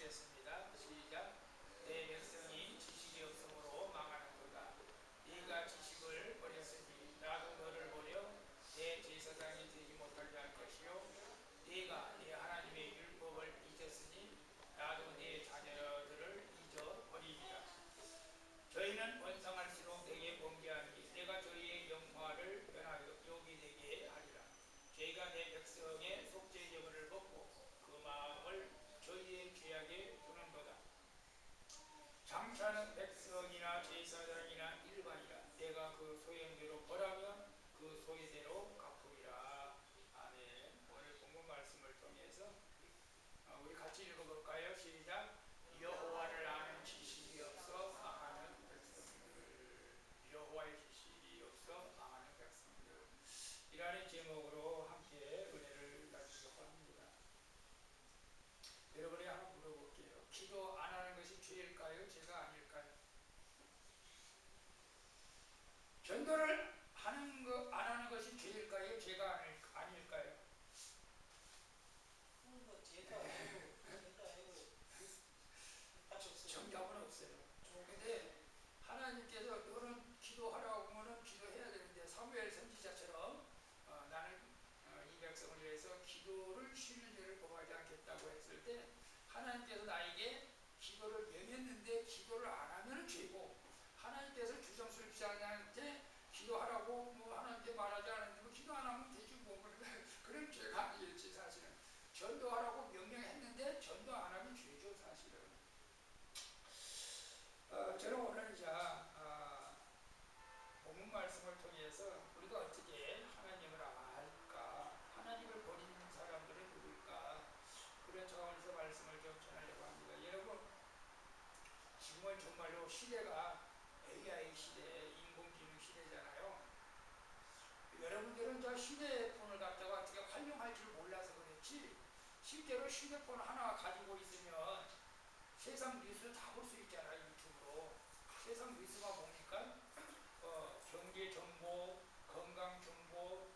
읽겠습니다. 시작. 내 백성이 지식이 없으므로 망하는도다. 네가 지식을 버렸으니 나도 너를 버려 내 제사장이 되지 못하게 할 것이요, 네가 네 하나님의 율법을 잊었으니 나도 네 자녀들을 잊어버리리라. 저희는 번성할수록 내게 범죄하니 내가 저희의 영화를 변하여 욕이 되게 하리라. 저희가 내 백성의 속죄 제물을 먹고 그 마음을 저희의 죄악에 두는도다. 장차는 백성이나 제사장이나 일반이라 내가 그 소행대로 벌하면 그 소유대로 갚으리라. 아멘. 오늘 본문 말씀을 통해서 우리 같이 읽어볼까요? 시작. 여호와를 아는 지식이 없어 망하는 백성들. 여호와의 지식이 없어 망하는 백성들. 이라는 제목으로 함께 은혜를 나누려고 합니다. 여러분이 한번 물어볼게요. 기도 안 하는 것이 죄일까요? 죄가 아닐까요? 전도를 안 하는 것이 죄일까요? 죄가 아닐까요? 정답은 없어요. 근데 하나님께서 너는 기도하라고 하면 기도해야 되는데, 사무엘 선지자처럼 나는 이 백성을 위해서 기도를 쉬는 일을 범하지 않겠다고 했을 때 하나님께서 나에게 기도를 명했는데 기도를 안 하면 죄고, 하나님께서 주정수립자한테 기도하라고 하나님께 말하지 않았는데 기도 안 하면 되지 그런 죄가 아니겠지. 사실은 전도하라고 명령했는데 전도 안 하면 죄죠. 사실은 저는 오늘 본문 말씀을 통해서 우리가 어떻게 하나님을 알까, 하나님을 버리는 사람들은 누굴까, 그런 차원에서 말씀을 좀 전하려고 합니다. 여러분, 지금은 정말로 시대가 AI 시대, 인공지능 시대잖아요. 여러분들은 저 휴대폰을 갖다가 어떻게 활용할 줄 몰라서 그렇지, 실제로 휴대폰 하나 가지고 있으면 세상 뉴스 다 볼 수 있잖아요. 유튜브로. 세상 뉴스가 뭡니까? 경제 정보, 건강 정보,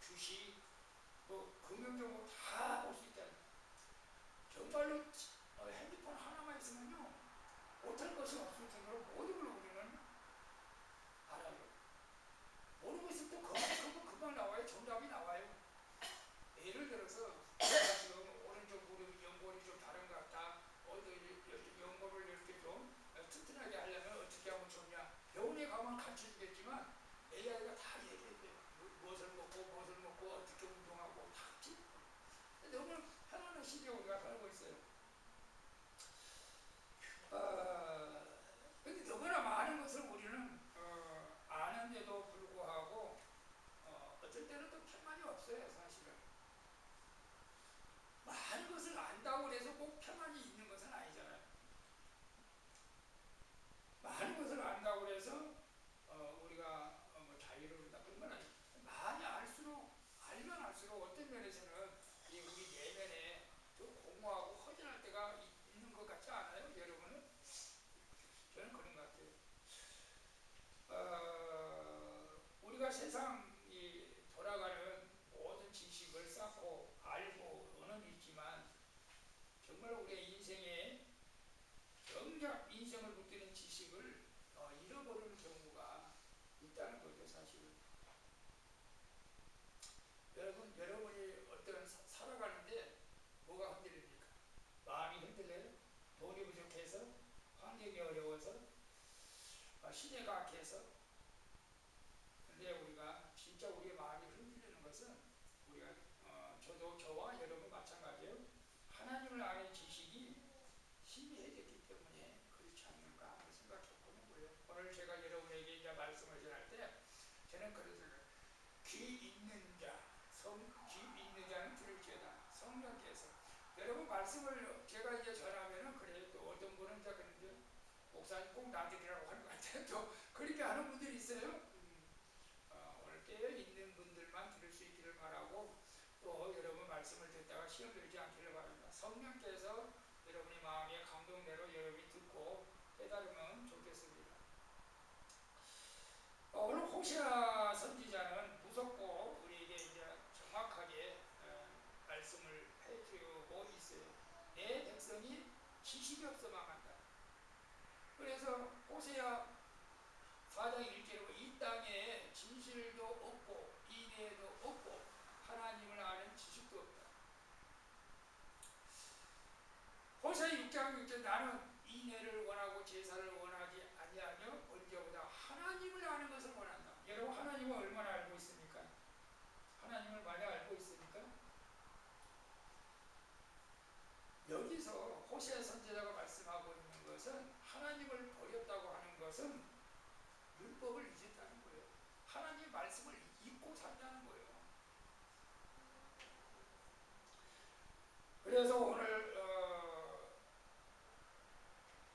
주식, 금융 정보 다 볼 수 있잖아요. 정말로 핸드폰 하나만 있으면요, 못할 것이 없을 정도로 모든 걸 우리는 알아요. 모르고 있으면 또 금방 나와요. 정답이 나와요. 예를 들어서 지금 오른쪽 무릎 연골이 좀 다른 것 같다. 연골을 이렇게 좀 튼튼하게 하려면 어떻게 하면 좋냐. 병원에 가면 가르쳐주겠지만 AI가 다 얘기해줘요. 무엇을 먹고 어떻게 운동하고 다 지. 너무 편안한 시대에 우리가 살고 있어요. 근데 너무나 많은 것을 우리는 아는데도 불구하고 어쩔 때는 또 편만이 없어요. 사실은 많은 것을 안다고 해서 꼭 편안이 있는 것은 아니잖아요. 많은 것을 안다고 해서 우리가 자유를 얻는다 그런 건 아니에요. 많이 알면 알수록 어떤 면에서는 우리 내면에 더 공허하고 허전할 때가 있는 것 같지 않아요? 여러분은? 저는 그런 것 같아요. 우리가 세상이 돌아가는 모든 지식을 쌓고 알고는 있지만 정말 우리의 인생에 정작 인생을 붙드는 지식을 잃어버리는 경우가 있다는 거죠. 사실은 여러분이 어떤 살아가는데 뭐가 흔들립니까? 마음이 흔들려요? 돈이 부족해서? 환경이 어려워서? 시대가 악해서? 근데 우리가 진짜 우리의 마음이 흔들리는 것은 우리가 저와 여러분 마찬가지예요. 하나님을 아는 지식이 희미해졌기 때문에 그렇지 않는가 하는 생각해 보는 거예요. 오늘 제가 여러분에게 이제 말씀을 전할 때 저는 그러잖아요. 귀 있는 자는 들을지어다. 성령께서 여러분 말씀을 제가 이제 전하면은 그래요. 또 어떤 분은 이제 그런데 목사님 꼭 나한테 들으라고 하는 것 같아요. 또 그렇게 하는 분들이 있어요. 오늘 깨어 있는 분들만 들을 수 있기를 바라고, 또 여러분 말씀을 듣다가 시험 들지 않기를 바랍니다. 성령께서 여러분의 마음에 감동대로 여러분이 듣고 깨달으면 좋겠습니다. 오늘 호시아 선지자는 무섭고 우리에게 이제 정확하게 말씀을 해주고 있어요. 내 백성이 지식이 없어 망한다. 그래서 호세아 4장 1절로 이 땅에 진실도 없고 인애도 없고 하나님을 아는 지식도 없다. 호세아 6장 6절 나는 인애를 원하고 제사를 원하지 아니하며 언제보다 하나님을 아는 것을 원한다. 여러분 하나님을 얼마나 알고 있습니까? 하나님을 많이 알고 있으니까 여기서 호세아 선지자가 말씀하고 있는 것은 하나님을 버렸다고 하는 것은 율법을 잊었다는 거예요. 하나님 말씀을 잊고 산다는 거예요. 그래서 오늘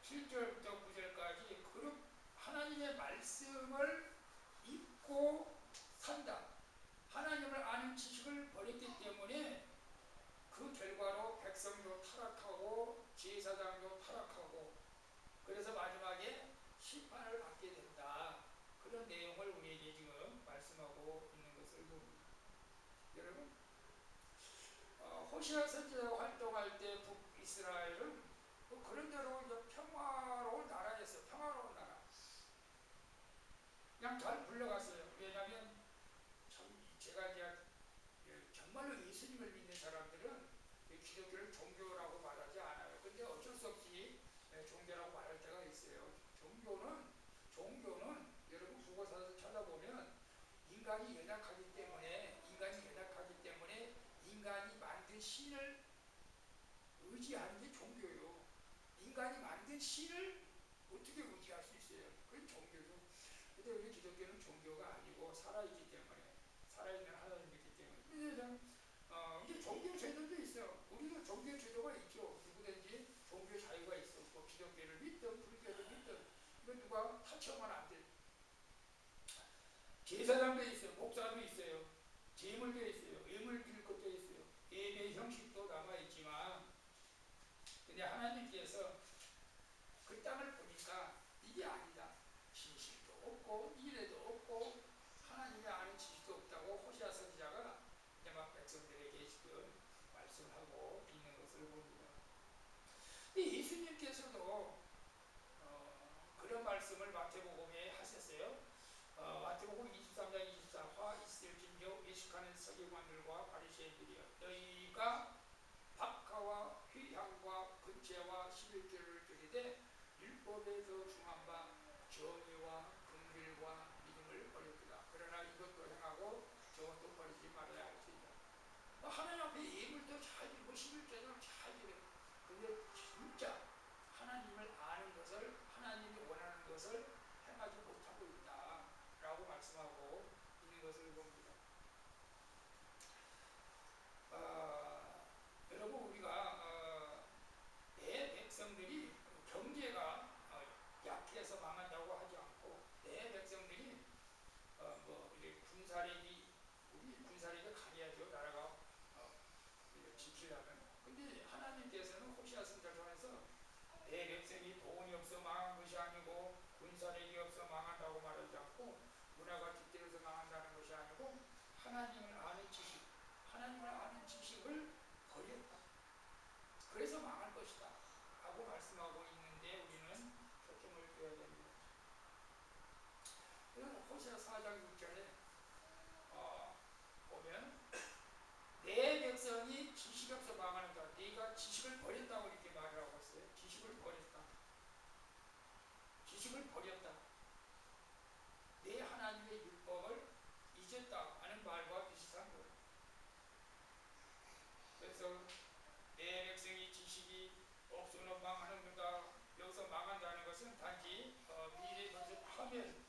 7절부터 9절까지 그룹 하나님의 말씀을 잊고 산다. 하나님을 아는 지식을 버렸기 때문에 그 결과로 백성도 타락하고 제사장도 타락하고 그래서 마지막에 심판을 받게 된다. 그런 내용을 우리에게 지금 말씀하고 있는 것을 봅니다. 여러분 호시아 선지자가 활동할 때 북이스라엘은 그런대로 평화로운 나라였어요. 평화로운 나라. 그냥 잘 불러갔어요. 왜냐하면 제가 정말로 예수님을 믿는 사람들은 기독교를 종교라고 말하지 않아요. 근데 어쩔 수 없이 종교라고 말할 때가 있어요. 종교는 여러분 국어사에서 찾아보면 인간이 연약하기 때문에 인간이 만든 신을 의지하는 게 종교요. 인간이 만든 신을 어떻게 의지할 수 있어요? 그게 종교죠. 근데 우리 기독교는 종교가 아니고 살아있기 때문에 살아있는 하나님이기 때문에 근데 이제 종교 제도도 있어요. 우리도 종교 제도가 있죠. 누구든지 종교 자유가 있어. 뭐 기독교를 믿든 불교를 믿든 이거 누가 타치하면 안 돼. 제사장도 있어요. 목사도 있어요. 제물도 있어요. 예물 드릴 것도 있어요. 예배 형식도 남아있지만 근데 하나님께서 그 땅을 보니까 이게 아니다. 진실도 없고 이래도 없고 하나님이 아는 지식도 없다고 호시아 선지자가 이제 막 백성들에게 지금 말씀하고 있는 것을 봅니다. 예수님께서도 그런 말씀을 마태복음에 하셨어요. 마태복음 23장 24화 있을진저 외식하는 서기관들과 바리새인들이여 너희가 박하와 휘향과 근체와 11조를 드리되 율법에 더 중한 바 정의와 긍휼과 믿음을 버렸다. 그러나 이것도 행하고 저것도 버리지 말아야 할지니라. 하나님 앞에 예물도 잘 드리고 11조도 잘 드려요. 근데 진짜 하나님을 아는 것을 하나님이 원하는 것을 행하지 못하고 있다라고 말씀하고 있는 것을 봅니다. 여러분 우리가 내 백성들이 경제가 약해서 망한다고 하지 않고 내 백성들이 군사력이 우리 군사력이 강해야죠. 나라가 지키려면. 근데 하나님께서는 호시아 선지자를 통해서 내 백성이 돈이 없어 망한 것이 아니고 군사력이 없어 망한다고 말하지 않고 문화가 뒤틀어서 망한다는 것이 아니고 하나님을 아는 지식을 버렸다. 그래서 망할 것이다. 라고 말씀하고 있는데 우리는 초점을 둬야 됩니다. 그래서 호세아 4장 6절에 보면 내 백성이 지식이 없어 망하는가. 네가 지식을 버렸다고 이렇게 말을 하고 있어요. 지식을 버렸다. 내 하나님의 율법을 잊었다 하는 말과 비슷한 거예요. 그래서 내 백성이 지식이 없으면 망하는 거다. 여기서 망한다는 것은 단지 미래의 것을 파멸을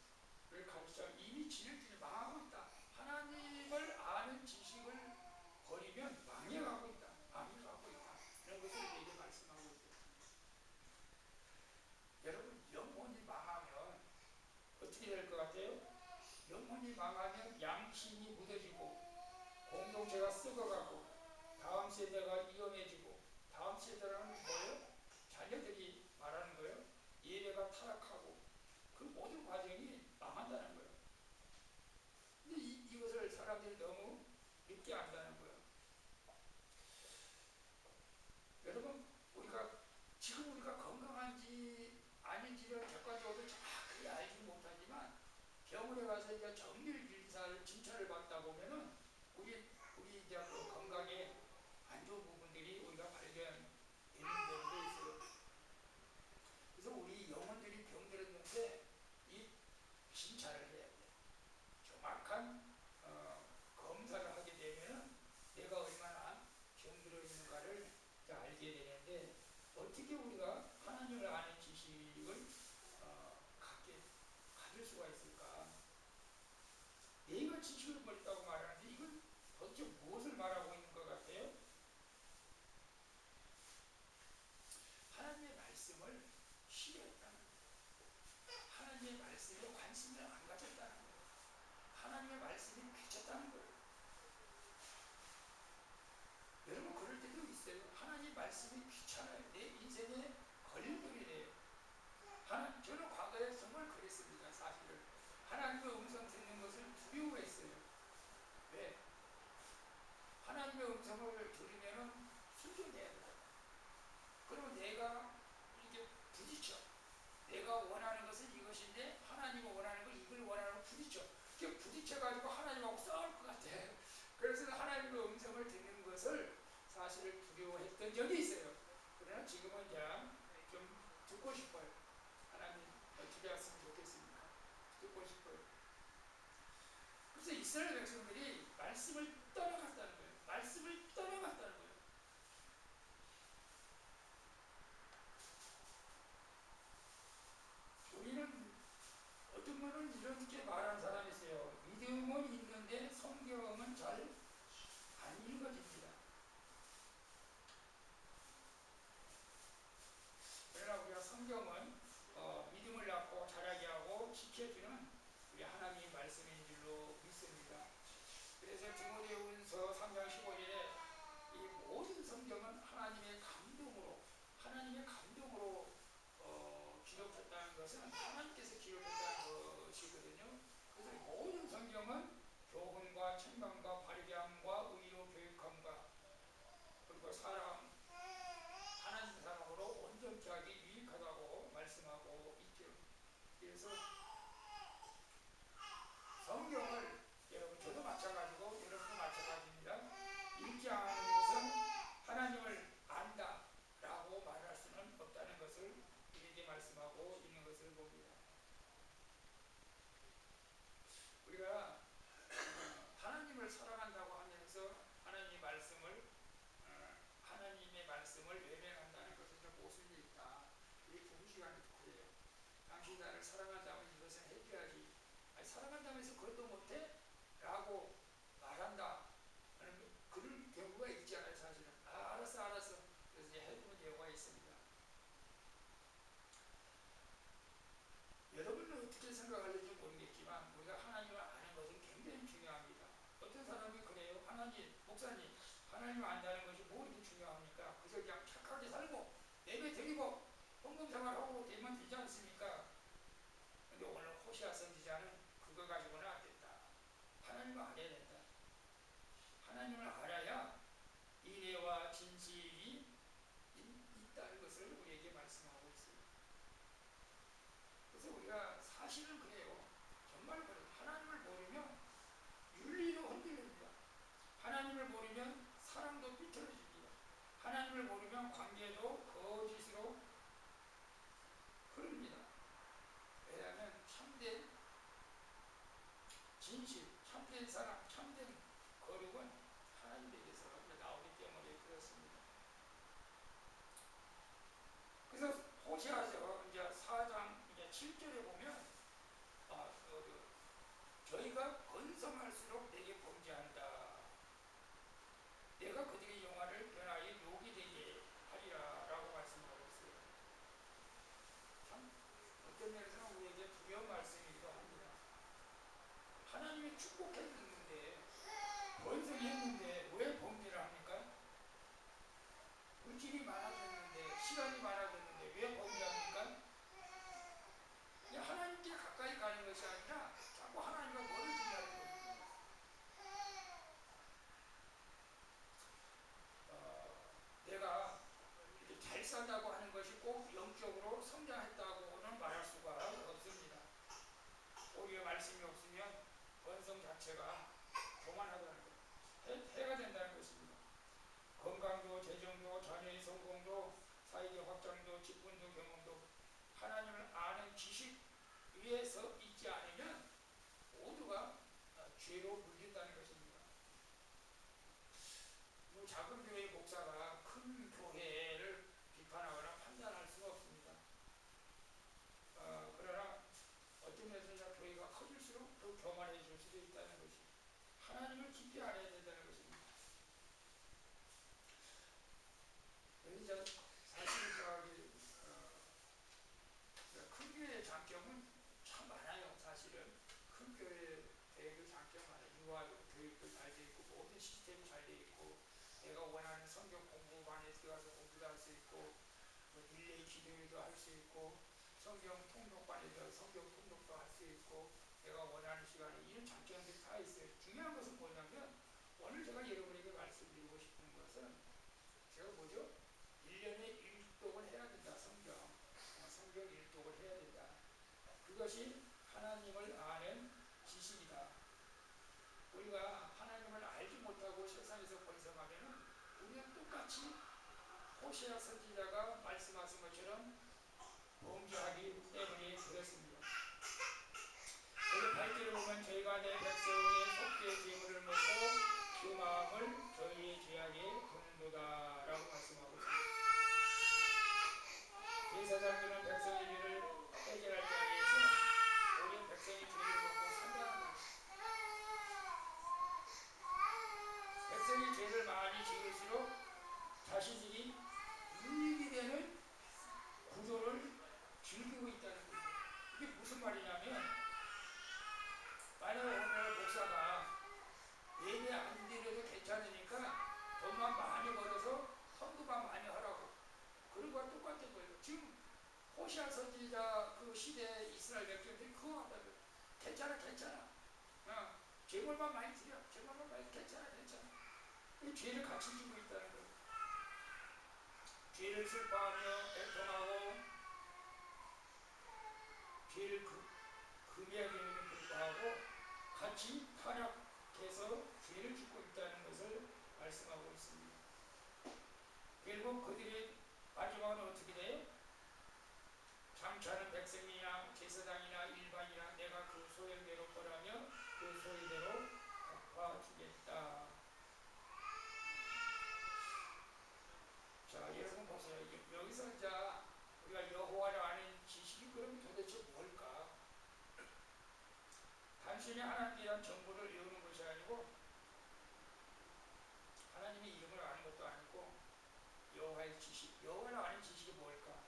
가르쳐 이미 지름길을 망하고 있다. 하나님을 아는 지식을 버리면 망해가고 있다. 이런 것을 우리에게 말씀하고 있어요. 여러분 영혼이 망하면 어떻게 될 것 같아요? 영혼이 망하면 양심이 무뎌지고 공동체가 썩어가고 다음 세대가 위험해지고 다음 세대라는 뭐예요? 자녀들이 말하는 거예요. 예배가 타락하고 그 모든 과정이 망한다는 거예요. 근데 이것을 사람들이 너무 늦게 안다는 거예요. 여러분 지금 우리가 병원에 가서 이제 정밀 진찰을 받다 보면은 우리 이제 그 건강에 안 좋은 부분들이 우리가 발견되는 경우도 있어요. 그래서 우리 영혼들이 병들었는데 이 진찰을 해야 돼. 정확한 검사를 하게 되면은 내가 얼마나 병들어 있는가를 알게 되는데, 어떻게 우리가 하나님을 아는 지식을 가질 수가 있을까? 내가 지식을 벌다고 말하는데 이건 도대체 무엇을 말하고 있는 것 같아요? 하나님의 말씀을 싫어했다는 거예요. 하나님의 말씀에 관심을 안 가졌다는 거예요. 하나님의 말씀이 귀찮다는 거예요. 여러분 그럴 때도 있어요. 하나님 말씀이 귀찮아요. 내 인생에 걸림돌이래요. 저는 과거에 정말 그랬습니다. 사실은 하나님의 음성 듣는 것을 두려워했어요. 왜? 하나님의 음성을 들으면 순종해야 되거든. 그러면 내가 이렇게 부딪혀. 내가 원하는 것은 이것인데 하나님이 원하는 걸 이걸 원하는 부딪혀. 그게 부딪혀가지고 하나님하고 싸울 것 같아. 그래서 하나님의 음성을 듣는 것을 사실을 두려워했던 적이 있어요. 그러나 지금은 이제 좀 듣고 싶어요. 하나님 어떻게 했으면 좋겠습니까? 듣고 싶어요. 그래서 이스라엘 백성들이 말씀을 떠나갔다는 거예요. 말씀을 떠나갔다는 거예요. 우리는 어떤 분은 이렇게 말하는 사람이 있어요. 믿음은 있는데 성경은 잘 안 읽어집니다. 그러나 우리가 성경은 믿음을 낳고 자라게 하고 지켜주는 우리 하나님의 말씀인 줄로 믿습니다. 그래서 디모데후서 3장 15절에 이 모든 성경은 하나님의 감동으로 기록했다는 것은 하나님께서 기록했다는 것이거든요. 그래서 모든 성경은 교훈과 책망과 바르게 함과 의로 교육함과 그리고 하나님 사람으로 온전케 하기 유익하다고 말씀하고 있죠. 그래서 성경을 여러분, 저도 마찬가지고 여러분도 마찬가지입니다. 읽지 않는 것은 하나님을 안다 라고 말할 수는 없다는 것을 우리에게 말씀하고 있는 것을 봅니다. 우리가 하나님을 사랑한다고 하면서 하나님의 말씀을 외면한다는 것은 무슨 일이다. 우리 부부시간이 그래요. 당신이 나를 사랑한다면 이것을 해줘야지. 아니, 사랑한다면서 그것도 못해? 라고 말한다. 그런 경우가 있지 않아요, 사실은. 알았어. 그래서 이제 해주는 경우가 있습니다. 여러분은 어떻게 생각하는지 모르겠지만 우리가 하나님을 아는 것은 굉장히 중요합니다. 어떤 사람이 그래요. 목사님, 하나님을 안다는 것이 뭐 이렇게 중요합니까? 그래서 그냥 착하게 살고 예배 드리고 헌금생활하고 되면 되지 않습니까? 근데 오늘 호시아 선지자는 그거 가지고는 안 된다. 하나님을 알아야 된다. 하나님을 알아야 인애와 진실이 있다는 것을 우리에게 말씀하고 있습니다. 그래서 우리가 사실은 그래요. 정말 그래요. 하나님을 모르면 윤리도 흔들립니다. 하나님을 모르면 사랑도 삐뚤어집니다. 하나님을 모르면 관계도 거짓으로 흐릅니다. 왜냐하면 참된 진실, 참된 사랑, 참된 거룩은 하나님에게서 나오기 때문에 그렇습니다. 그래서 호시아서 이제 4장 이제 7절에 보면 저희가 번성할수록 내게 범죄한다. 내가 그들의 영화를 변하여 욕이 되게 하리라 라고 말씀하고 있어요. 참 어떤 면에서는 우리에게 두려운 말씀이기도 합니다. 하나님이 축복했는데 번성했는데 왜 범죄를 합니까? 물질이 많아졌는데 시간이 많아졌는데 왜 범죄합니까? 하나님께 가까이 가는 것이 아니라 자꾸 하나님과 멀어지게 하는 겁니다. 내가 이렇게 잘 산다고 하는 것이 꼭 영적으로 성장했다고는 말할 수가 없습니다. 도리어 말씀이 없으면 번성 자체가 교만하다는 것, 해가 된다는 것입니다. 건강도, 재정도, 자녀의 성공도, 사회적 확장도, 직분도, 경험도 하나님을 아는 지식 위에서 있지 않으면 모두가 죄로 물린다는 것입니다. 작은 교회 목사가 큰 교회를 비판하거나 판단할 수는 없습니다. 그러나 어떤 면에서 교회가 커질수록 더 교만해질 수도 있다는 것이, 하나님을 깊이 알아야 된다는 것입니다. 이제 사실 큰 교회의 장점은 참 많아요. 사실은 큰 교회의 장점 많아요. 유아 교육도 잘 돼 있고 모든 시스템이 잘 돼 있고 내가 원하는 성경 공부반에 들어가서 공부도 할 수 있고 릴레이 기도회도 할 수 있고 성경 통독반에 들어가서 성경 통독도 할 수 있고 내가 원하는 시간에 이런 장점들이 다 있어요. 중요한 것은 뭐냐면 오늘 제가 여러분에게 말씀드리고 싶은 것은 제가 뭐죠? 1년에 1독을 해야 된다. 성경 1독을 해야 된다. 그것이 하나님을 아는 지식이다. 우리가 하나님을 알지 못하고 세상에서 번성하면 우리는 똑같이 호세아 선지자가 말씀하신 것처럼 범죄하기 때문에 그렇습니다. 여기 8절에 보면 저희가 내 백성의 속죄 제물을 먹고 그 마음을 저희의 죄악에 두는도다 라고 말씀하고 있습니다. 제사장들은 백성의 죄를 해결할 자리에서 우리 백성의 죄를 먹고 산다는 것입니다. 백성이 죄를 많이 지을수록 자신들이 유익이 되는 구조를 즐기고 있다는 거예요. 이게 무슨 말이냐면 만약 오늘 목사가 예배 안 드려도 괜찮으니까 돈만 많이 벌어서 헌금만 많이 하라고, 그런 거와 똑같은 거예요. 지금 호시아 선지자 그 시대 이스라엘 백성들이 그거 한다고요. 괜찮아 제물만 많이 드려, 제물만 많이 괜찮아. 죄를 같이 지고 있다는 거예요. 죄를 슬퍼하며 애통하고 죄를 금해하기에도 불구하고 같이 타락해서 죄를 짓고 있다는 것을 말씀하고 있습니다. 결국 그들의 마지막은 어떻게 돼요? 잠자는 백성이나 제사장이나 일반이나 내가 그 소열대로 벌하며 그 소리대로 갚아주겠다. 자, 여러분 보세요. 여기서 이제 우리가 여호와를 아는 지식이 그럼 도대체 뭘까? 단순히 하나님에 대한 정보를 외우는 것이 아니고 하나님의 이름을 아는 것도 아니고 여호와의 지식, 여호와를 아는 지식이 뭘까?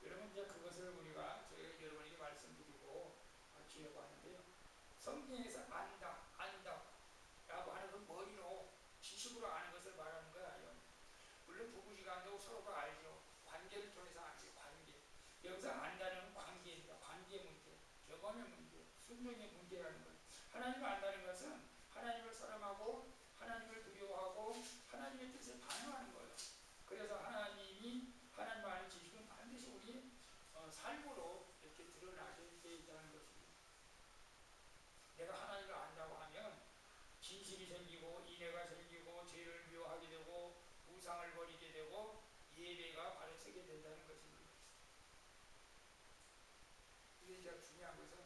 여러분 이제 그것을 우리가 제가 여러분에게 말씀드리고 주려고 하는데요. 성경에서 안다 라고 하는 건 머리로 지식으로 아는 것을 말하는 거예요. 물론 부부지간도 서로가 알죠. 관계를 통해서 알죠. 관계. 여기서 안다는 관계입니다. 관계 문제, 경험의 문제, 순종의 문제라는 거예요. 하나님을 안다는 것은 하나님을 사랑하고 하나님을 두려워하고 하나님의 뜻에 반응하는 거예요. 그래서 하나님 아는 지식은 반드시 우리 삶으로 이렇게 드러나게 되어있다는 것입니다. 내가 하나님을 안다고 하면 진실이 생기고 인애가 생기고 죄를 미워하게 되고 우상을 버리게 되고 예배가 바로 서게 된다는 것입니다. 이게 이제 중요한 것은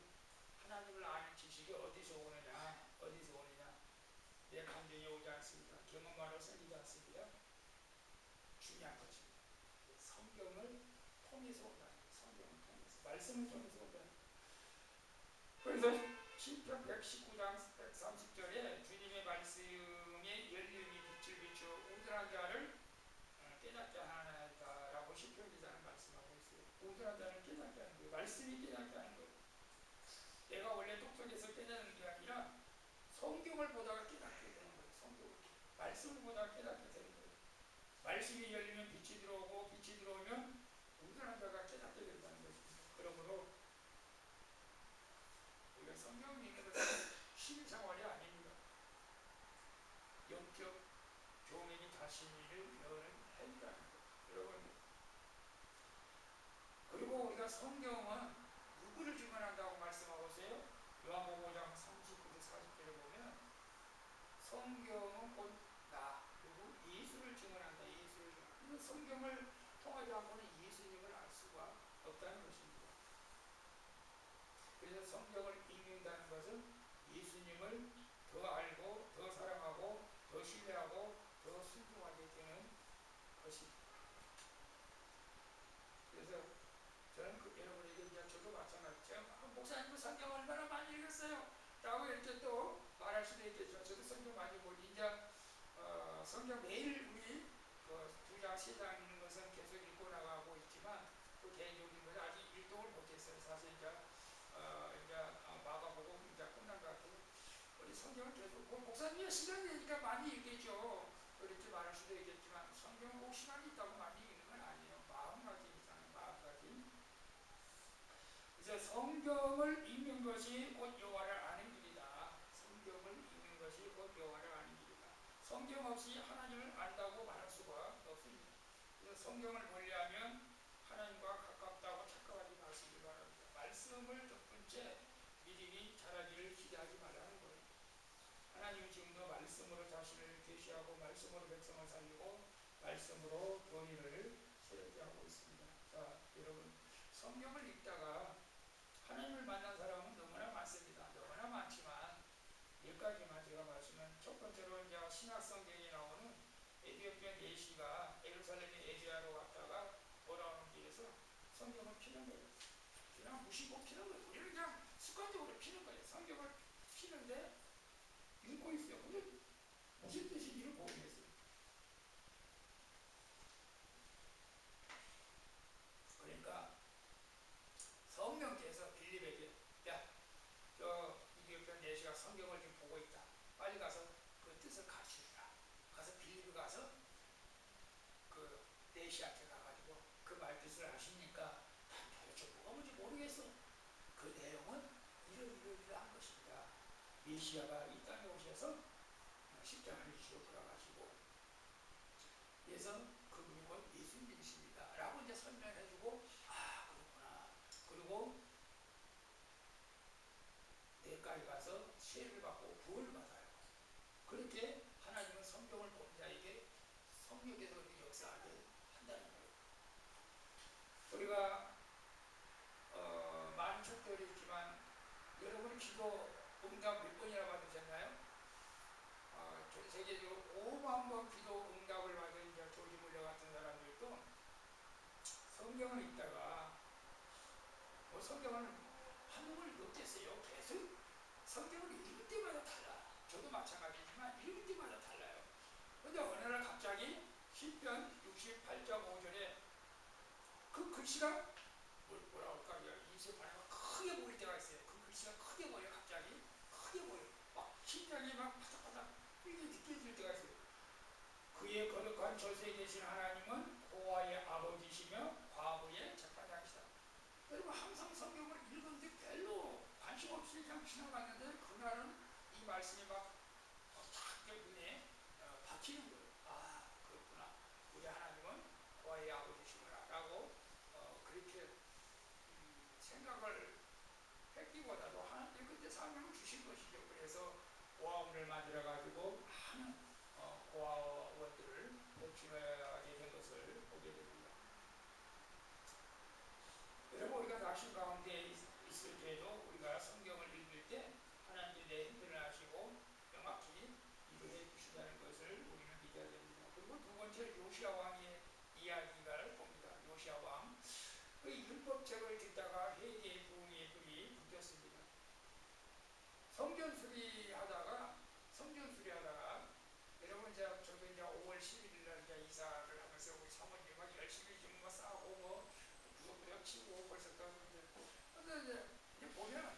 하나님을 아는 지식이 어디서 오느냐 내 감정이 오지 않습니다. 경험만으로 생기지 않습니다. 중요한 것입니다. 성경을 통해서 온다. 성경을 통해서, 말씀을 통해서 온다. 그래서 시편 119장 130절에 주님의 말씀에 열림이 빛을 비추어 우둔한 자를 깨닫게 하나이다라고 시편 기자는 말씀하고 있어요. 우둔한 자를 깨닫게 하는 거예요. 말씀이 깨닫게 하는 거예요. 내가 원래 똑똑해서 깨닫는 게 아니라 성경을 보다가 깨닫게 되는 거예요. 말씀을 보다가 깨닫게 되는 거예요. 말씀이 열리면 빛이 들어오고 빛이 들어오면 우둔한 자가 깨닫게 된다는 것입니다. 그러므로 우리가 성경을 읽는 것은 신생활이 아닙니다. 영적 교훈이 자신을 여는 행위라는 거예요. 여러분, 그리고 우리가 성경은 누구를 증언한다고 말씀하고 있어요? 요한복음 5장 39절 40절에 보면 성경은 곧 나, 그리고 예수를 증언한다. 예수를 증언한다. 성경을 통하지 않고는 예수님을 알 수가 없다는 것입니다. 그래서 성경을 읽는다는 것은 예수님을 더 알고 더 사랑하고 더 신뢰하고 더 순종하게 되는 것입니다. 그래서 저는 여러분에게 이제 저도 마찬가지죠. 목사님 성경 얼마나 많이 읽었어요? 라고 이렇게 또 말할 수도 있겠죠. 저도 성경 많이 보니 이제 성경 매일 우리 두 장, 세 장 읽는 것은 계속 읽고 나가고 있지만 또 개인적인 것은 아직 일독을 못했어요. 사실 이제 마가복음 이제 끝난 것 같아요. 우리 성경을 계속 목사님 시간이 되니까 많이 읽겠죠. 그렇게 말할 수도 있겠지만 성경은 꼭 시간이 있다고 많이 읽는 건 아니에요. 마음가짐이잖아요. 마음가짐. 그래서 성경을 읽는 것이 곧 여호와를 아는 길이다. 성경을 읽는 것이 곧 여호와를 아는 길이다. 성경 없이 하나님을 안다고 말할 수가 없습니다. 그래서 성경을 보려면 하나님과 가깝다고 착각하지 마시기 바랍니다. 말씀을 덮은 채 믿음이 자라기를 기대하지 말라는 거예요. 하나님은 지금도 말씀으로 자신을 계시하고 말씀으로 백성을 살리고 말씀으로 교회를 세우게 하고 있습니다. 자, 여러분 성경을 읽다가 하나님을 만난 사람은 너무나 많습니다. 너무나 많지만 몇 가지만 제가 말씀은 첫 번째로 이제 신약성경에 나오는 에티오피아 내시가 예루살렘의 에드야로 갔다가 돌아오는 길에서 성경을 피는 거예요. 그냥 무시고 피는 거예요. 우리는 그냥 습관적으로 피는 거예요. 성경을 피는데 읽고 있어요. 근데 무슨 뜻인지를 모르겠어요. 그러니까 성령께서 빌립에게 야, 저 이디오피아 내시가 성경을 지금 보고 있다. 빨리 가서 그 뜻을 가르치라. 가서 빌립이 가서 그 내시한테 가가지고 그 말 뜻을 아십니까? 난 도대체 뭐가 뭔지 모르겠어. 그 내용은 이러한 것입니다. 메시아가 이 땅에 오셔서 십자가를 지고 돌아가시고 그래서 그분이 곧 예수님이십니다. 라고 이제 설명해주고 아 그렇구나. 그리고 내가에 가서 세를 받고 구원을 받아요. 그렇게 하나님은 성경을 본 자에게 성령께서 그렇게 역사하게 한다는 거예요. 우리가 많은 척도를 있지만 여러분이 기도 응답 몇 번이나 받으셨나요? 전 세계적으로 5만 번 기도 응답을 받은 조지 물려 같은 사람들도 성경을 읽다가 성경을 한두 번 읽었겠어요. 계속 성경을 읽을 때마다 달라. 저도 마찬가지지만 읽을 때마다 달라요. 그런데 어느 날 갑자기 시편 68장 5절에 그 글씨가 뭐라 할까 이세판에가 크게 보일 때가 있어요. 그 글씨가 크게 보여. 갑자기 크게 보여. 막 심장이 막 바닥바닥 뛰게 느껴질 때가 있어요. 그의 거룩한 저세에 계신 하나님은 고아의 아버지시며 과부의 재판장이시다. 여러분 항상 성경을 읽었는데 별로 관심 없이 그냥 지나갔는데 그날은 이 말씀이 막 눈에 박히는 거예요. 아 그렇구나. 우리 하나님은 고아의 아버지시구나 라고 그렇게 생각을 했기보다도 하나님 그때 사명을 주신 것이죠. 그래서 고아원을 만들어 가지고 많은 고아원들을 보충하게 된 것을 보게 됩니다. 여러분 우리가 낙심 가운데 있을 때에도 우리가 성경을 읽을 때 하나님께 내 힘들을 아시고 명확히 이루해 주신다는 것을 우리는 믿어야 됩니다. 그리고 두 번째 요시야 왕의 이야기를 봅니다. 요시야 왕. 그 율법책을 듣다가 회개의 부흥의 불이 붙었습니다. 성전 수리하다가 여러분 저도 이제 5월 11일 날 이제 이사를 하면서 우리 사모님 막 열심히 좀 뭐 싸고 뭐 구석구석 치고 벌써 근데 이제 보면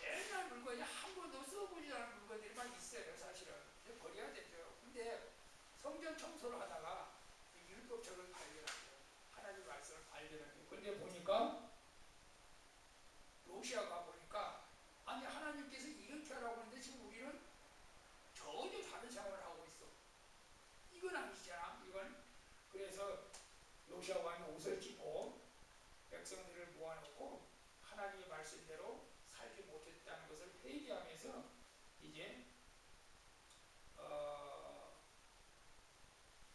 옛날 물건이 한 번도 써보지 않은 물건들이 막 있어요. 사실은 이제 버려야 되죠. 근데 성전 청소를 하다가 율법책을 발견하고 하나님 말씀을 발견하고 근데 보니까 요시아가 보니까 아니 하나님께서 이렇게 하라고 하는데 지금 우리는 전혀 다른 생각을 하고 있어. 이건 아니잖아. 이건 그래서 요시아 왕이 옷을 찢고 백성들을 모아놓고 하나님의 말씀대로 살지 못했다는 통해서 이제 어,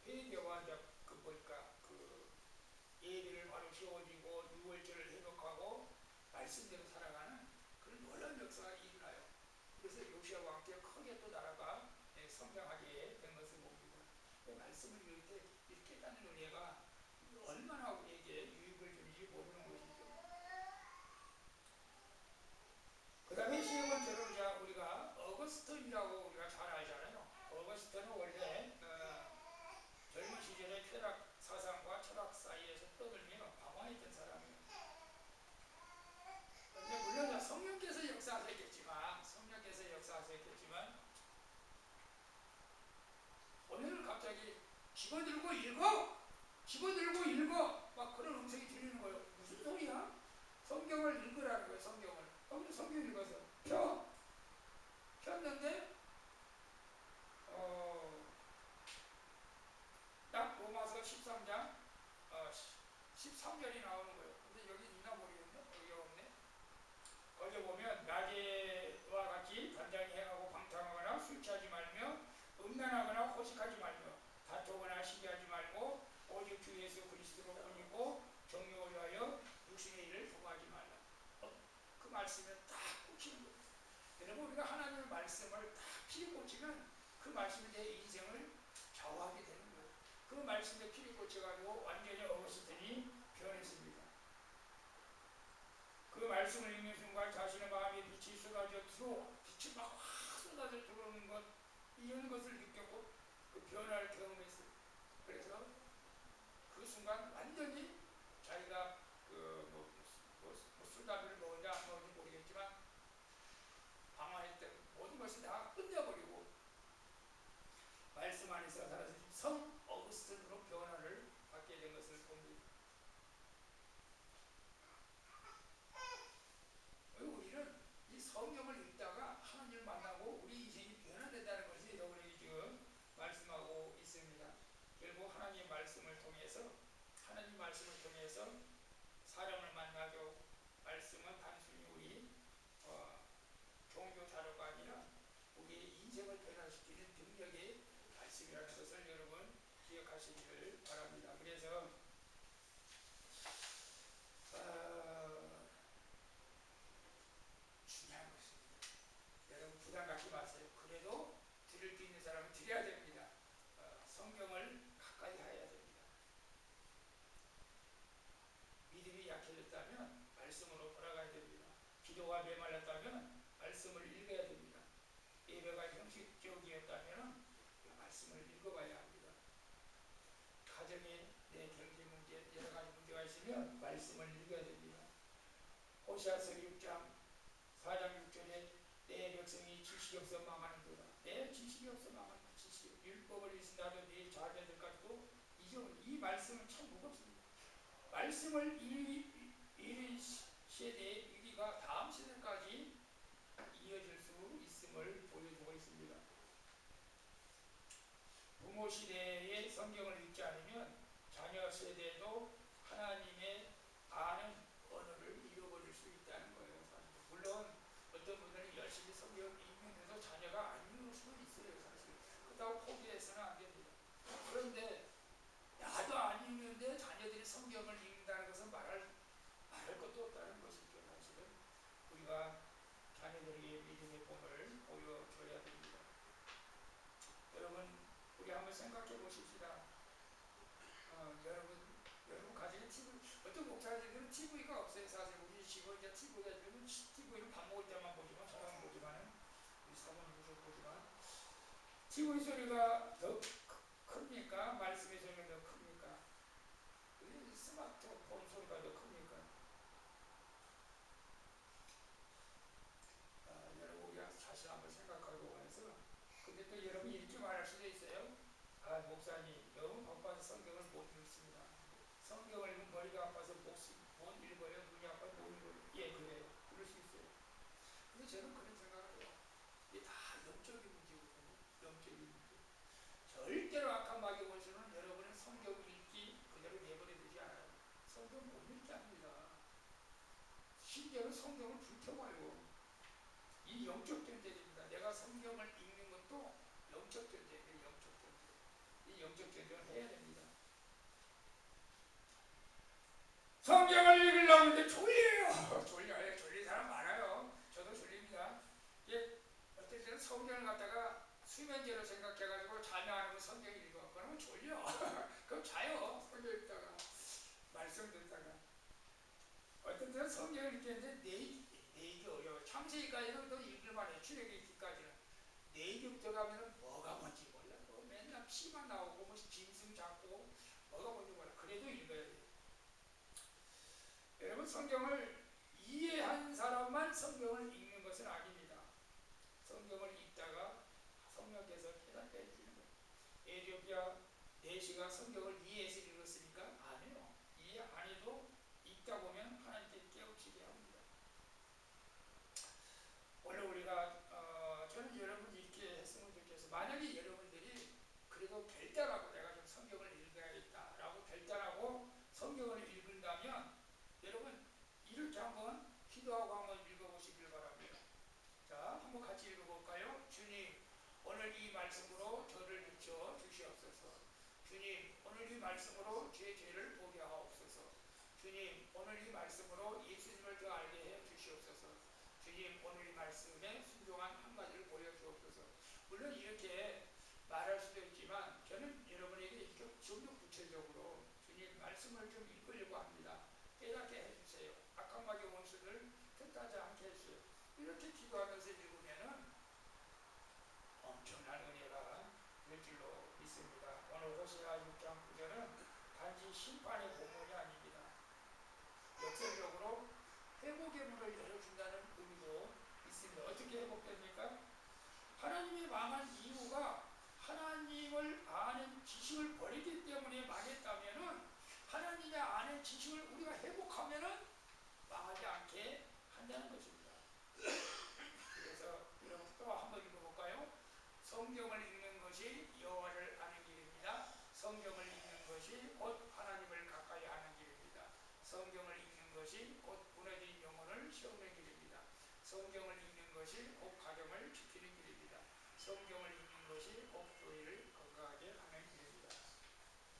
회개와 이제 그 뭐랄까 그 예배를 바로 세워지고 유월절을 회복하고 말씀대로 살아가는 그런 놀라운 역사가 일어나요. 그래서 요시아 왕 때 크게 또 나라가 성장하게 된 것을 봅니다. 말씀을 읽을 때 이렇게 깨닫는 은혜가 얼마나 우리에게 유익을 주는지 모르는 것이죠. 그 다음에 세 번째로 우리가 어거스틴이라고 우리가 잘 알잖아요. 어거스틴은 원래 젊은 시절에 쾌락 사상과 철학 사이에서 떠들며 방황했던 사람이에요. 그런데 물론 성령께서 역사하셨겠지만 오늘 갑자기 집어들고 읽어 막 그런 음성이 들리는 거예요. 무슨 소리야? 성경을 읽으라는 거예요. 성경 읽어서 폈는데 딱 로마서 13장 13절이 나오는 거예요. 근데 여기 있나 모르겠네. 여기가 없네. 거기 보면 낮에와 같이 단장히 행하고 방탕하거나 술 취하지 말며 음란하거나 호식하지 말며 다투거나 시기하지 말고 오직 주 예수 그리스도로 뿐이고 정욕을 위하여 육신의 일을 도모하지 말라. 그 말씀에 딱 꽂히는 거예요. 여러분 우리가 하나님의 말씀을 딱 피리 꽂히면 그 말씀이 내 인생을 좌우하게 되는 거예요. 그 말씀에 피리 꽂혀가지고 완전히 어거스틴이 변했습니다. 그 말씀을 읽는 순간 자신의 마음에 빛이 쏟아져 빛이 막 확 쏟아져 들어오는 것 이런 것을 느꼈고 그 변화를 경험했어요. 그래서 그 순간 완전히 자기가 술 담배를 먹었는지 안 먹었는지 모르겠지만 방황했던 모든 것이 다 끝내버리고 말씀 안에서 살아서 성 어거스틴으로 변화를 받게 된 것을 봅니다. 우리는 이 성경을 읽다가 하나님을 만나고 우리 인생이 변화된다는 것이 여러분에게 지금 말씀하고 있습니다. 결국 하나님 말씀을 통해서 사람을 만나고 말씀은 단순히 우리 종교 자료가 아니라 우리의 인생을 변화시키는 능력의 말씀이라는 것을 여러분 기억하시기를 바랍니다. 그래서 중요한 것입니다. 여러분 부담 갖지 마세요. 그래도 드릴 수 있는 사람은 드려야 됩니다. 성경을 가까이 해야 됩니다. 믿음이 약해졌다면 말씀으로 돌아가야 됩니다. 기도가 메말랐다면 말씀을 읽어야 됩니다. 예배가 형식적이었다면 말씀을 읽어봐야 합니다. 가정에 내 경제 문제, 여러 가지 문제가 있으면 말씀을 읽어야 됩니다. 호시아서 6장 4장 6절에 내 백성이 지식이 없어 망하는도다. 내 지식이 없어 망하는 지식. 율법을 잊은다도 네 자녀들까지도 잊어버려. 이 말씀은 참 무겁습니다. 말씀을 읽은 세대의 위기가 다음 세대까지 이어질 수 있음을 보여주고 있습니다. 부모 시대에 성경을 읽지 않으면 자녀 세대도 하나님의 아는 언어를 잃어버릴 수 있다는 거예요. 물론 어떤 분들은 열심히 성경을 읽는데도 자녀가 안 읽을 수도 있어요. 사실 그렇다고 포기해서는 안 됩니다. 그런데 나도 안 읽는데 자녀들이 성경을 읽는다는 것은 말할 것도 없다는 것이죠. 사실은 우리가 자녀들에게 믿음의 본을 보여줘야 됩니다. 여러분 우리 한번 생각해 보십시다. 여러분 가정에 TV, 어떤 목사들은 TV가 없어요. 사실 우리 집은 이제 TV를 밥 먹을 때만 보지만 사람은 보지만 우리 사모님 무슨 보지만 TV 소리가 더 큽니까? 말씀의 소리가 더 큽니까? 스마트폰 소리가 더 큽니까? 여러분 우리가 다시 한번 생각하고 해서 근데 또 여러분이 이렇게 말할 수도 있어요. 목사님 너무 바빠서 성경을 못 읽습니다. 성경을 읽으면 머리가 아파서 못 읽어요. 눈이 아파서 못 읽어요. 예, 그래요. 그럴 수 있어요. 근데 저는 그런 생각을 해요. 이게 다 영적인 문제거든요. 영적인 문제. 절대로 악한 마귀 원수는 여러분은 성경 읽기 그대로 내버려 두지 않아요. 성경 못 읽게 합니다. 심지어는 성경을 불태워요. 이 영적 존재들이 준비를 좀 해야 됩니다. 성경을 읽으려고 하는데 졸려요. 졸려요. 졸린 사람 많아요. 저도 졸립니다. 예, 어떨 때는 성경을 갖다가 수면제로 생각해가지고 자면 안 하고 성경 읽어. 그러면 졸려. 그럼 자요. 성경 읽다가. 말씀 듣다가. 어떤 때는 성경을 읽겠는데 내기 어려워. 창세기까지는 또 읽을만해. 출애굽기까지는. 내기부터 가면은 뭐가 뭔지 몰라. 뭐 맨날 피만 나오고 뭐 짐승 잡고 뭐가 뭔지 몰라. 그래도 읽어야 돼. 여러분 성경을 이해한 사람만 성경을 읽는 것은 아닙니다. 성경을 읽다가 성령께서 깨닫게 해주는 거예요. 에티오피아 내시가 성경을 이해해서 읽었으니까 아니요. 이해 안 해도 읽다 보면 하나님께 깨우치게 합니다. 원래 우리가 저는 여러분이 이렇게 했으면 좋겠어요. 만약에 여러분들이 그래도 결단하고 내가 좀 성경을 읽어야겠다라고 결단하고 성경을 읽는다면 여러분 이렇게 한번 기도하고 한번 읽어보시길 바랍니다. 자, 한번 같이 읽어볼까요? 주님, 오늘 이 말씀으로 저를 비춰 주시옵소서. 주님, 오늘 이 말씀으로 제 죄를 보게 하옵소서. 주님, 오늘 이 말씀으로 예수님을 더 알게 해 주시옵소서. 주님, 오늘 이 말씀에 순종한 한 가지를 보여주옵소서. 물론 이렇게 말할 수도 있지만 저는 여러분에게 이렇게 좀 더 구체적으로 주님 말씀을 좀 읽으려고 합니다. 깨닫게 해주세요. 악한 가지 원수들 뜻하지 않게 해주세요. 이렇게 기도하면서 읽으면은 엄청난 은혜가 될 줄로 믿습니다. 오늘 호세아 6장 9절은 단지 심판의 본문이 아닙니다. 역설적으로 회복의 문을 열어준다는 의미도 있습니다. 어떻게 회복됩니까? 하나님이 망한 이유가 하나님을 아는 지식을 버리기 때문에 망했다면은 하나님의 아는 지식을 우리가 회복하면은 망하지 않게 한다는 것입니다. 그래서 여러분 또 한번 읽어볼까요? 성경을 읽는 것이 여호와를 아는 길입니다. 성경을 읽는 것이 곧 하나님을 가까이 하는 길입니다. 성경을 읽는 것이 곧 무너진 영혼을 세우는 길입니다. 성경을 읽는 것이 곧 가정을 지키는 길입니다. 성경을 읽는 것이 곧 교회를 건강하게 하는 길입니다.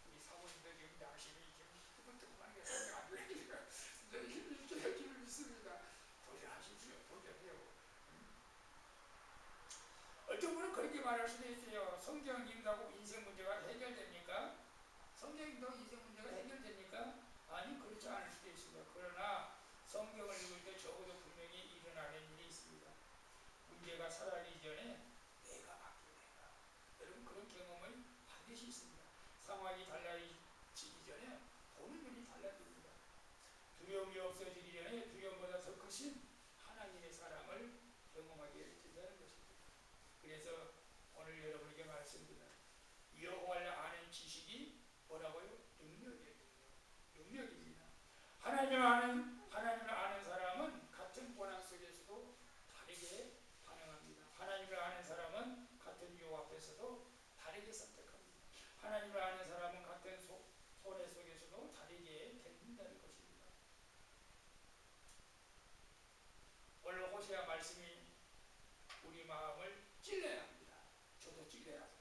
우리 사모님도 지금 양심이 지금 뜨끈뜨끈한 게 성경 안 읽으니까 이렇게 할 줄 믿습니다. 도전하십시오. 도전해요. 어떤 분은 그렇게 말할 수도 있어요. 성경 읽는다고 인생 문제가 해결됩니까? 성경 읽는다고 인생 문제가 해결됩니까? 아니, 그렇지 않을 수도 있습니다. 그러나 성경을 읽을 때 적어도 분명히 일어나는 일이 있습니다. 문제가 사라지기 전에 내가 바뀌어낸다. 여러분 그런 경험은 반드시 있습니다. 상황이 달라지기 전에 보는 눈이 달라집니다. 두려움이 없어지기 전에 두려움보다 더 크신 하나님의 사랑을 경험하게 된다는 것입니다. 그래서 오늘 여러분에게 말씀드립니다. 여호와를 아는 지식이 뭐라고요? 능력이에요. 능력입니다. 하나님을 아는 사람은 같은 고난 속에서도 다르게 반응합니다. 하나님을 아는 사람은 같은 유혹 앞에서도 다르게 선택합니다. 하나님을 아는 사람은 같은 손해 속에서도 다르게 견딘다는 것입니다. 오늘 호세아 말씀이 우리 마음을 찔러야 합니다. 저도 찔려야 하고.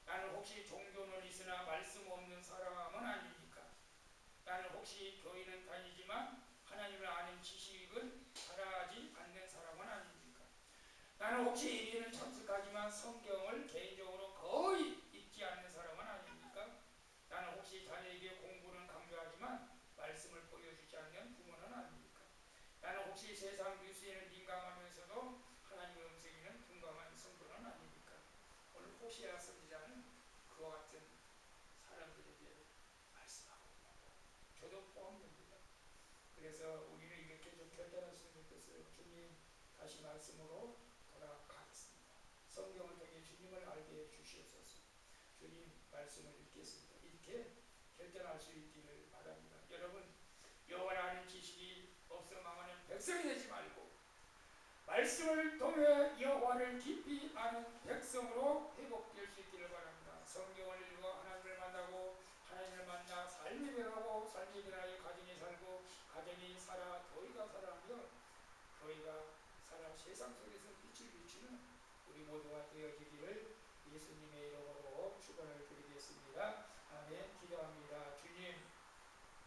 나는 혹시 종교는 있으나 말씀 없는 사람은 아닙니까? 나는 혹시 교회는 다니지만 하나님을 아는 지식은 잘하지 않는 사람은 아닙니까? 나는 혹시 예배는 참석하지만 성경을 개인적으로 거의 읽지 않는 사람은 아닙니까? 나는 혹시 자녀에게 공부는 강조하지만 말씀을 보여주지 않는 부모는 아닙니까? 나는 혹시 세상 뉴스에는 민감하면서도 하나님의 음성에는 둔감한 성도는 아닙니까? 오늘 호시아 선지자는 그와 같은 사람들에게 말씀하고 있는 거예요. 저도 포함됩니다. 그래서 우리는 이렇게 좀 결단했으면 좋겠어요. 주님, 다시 말씀으로 돌아가겠습니다. 성경을 통해 주님을 알게 해 주시옵소서. 주님 말씀을 읽겠습니다. 이렇게 결단할 수 있기를 바랍니다. 여러분, 여호와를 아는 지식이 없어 망하는 백성이 되지 말고 말씀을 통해 여호와를 깊이 아는 백성으로 회복될 수 있기를 바랍니다. 성경을 읽어 하나님을 만나고 하나님을 만나 삶이 변하고 삶이 변하여 가정이 살고 가정이 살아 교회가 살아가며 교회가 살아 세상 속에서 빛을 비추는 우리 모두가 되어지기를 예수님의 이름으로 축원을 드리겠습니다.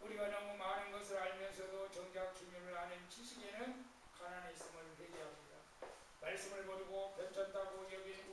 우리가 너무 많은 것을 알면서도 정작 주님을 아는 지식에는 가난했음을 회개합니다. 말씀을 모르고 변쳤다고 여기는